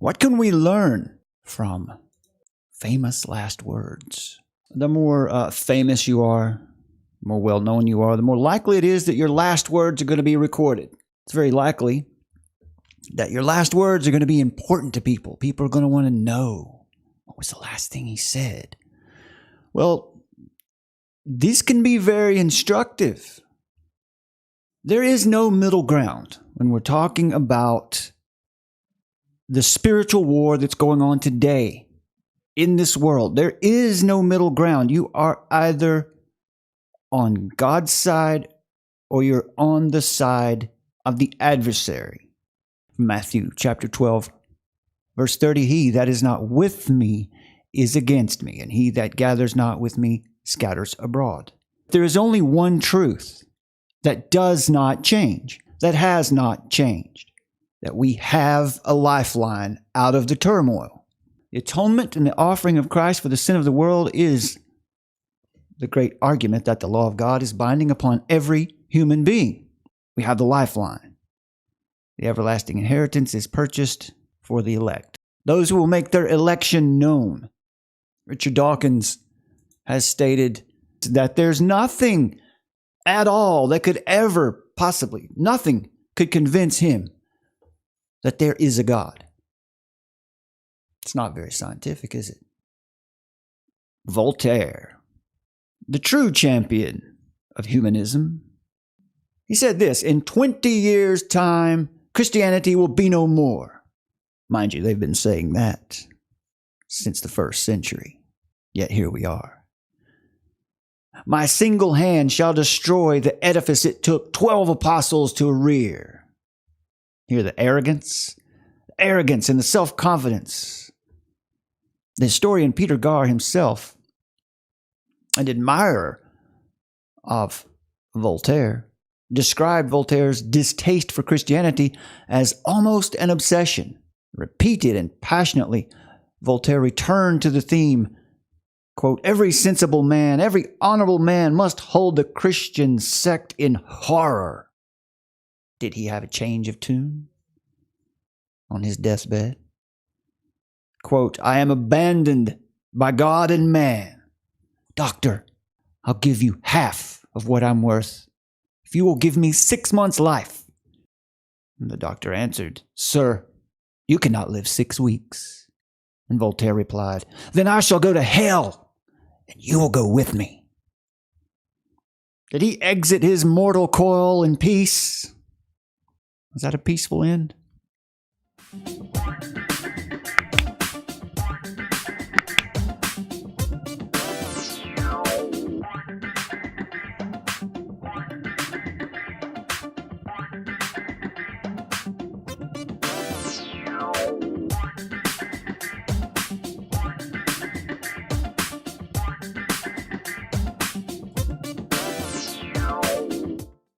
What can we learn from famous last words? The more famous you are, the more well-known you are, the more likely it is that your last words are going to be recorded. It's very likely that your last words are going to be important to people. People are going to want to know, what was the last thing he said? Well, this can be very instructive. There is no middle ground when we're talking about the spiritual war that's going on today in this world. There is no middle ground. You are either on God's side or you're on the side of the adversary. Matthew chapter 12, verse 30, he that is not with me is against me, and he that gathers not with me scatters abroad. There is only one truth that does not change, that has not changed, that we have a lifeline out of the turmoil. The atonement and the offering of Christ for the sin of the world is the great argument that the law of God is binding upon every human being. We have the lifeline. The everlasting inheritance is purchased for the elect, those who will make their election known. Richard Dawkins has stated that there's nothing at all that could ever possibly, nothing could convince him that there is a God. It's not very scientific, is it? Voltaire, the true champion of humanism, he said this: in 20 years' time, Christianity will be no more. Mind you, they've been saying that since the 1st century. Yet here we are. My single hand shall destroy the edifice it took 12 apostles to rear. Hear the arrogance and the self-confidence. The historian Peter Gar himself, an admirer of Voltaire, described Voltaire's distaste for Christianity as almost an obsession. Repeated and passionately, Voltaire returned to the theme, quote, every sensible man, every honorable man must hold the Christian sect in horror. Did he have a change of tune on his deathbed? Quote, I am abandoned by God and man. Doctor, I'll give you half of what I'm worth if you will give me 6 months' life. And the doctor answered, Sir, you cannot live 6 weeks. And Voltaire replied, Then I shall go to hell, and you will go with me. Did he exit his mortal coil in peace? Was that a peaceful end?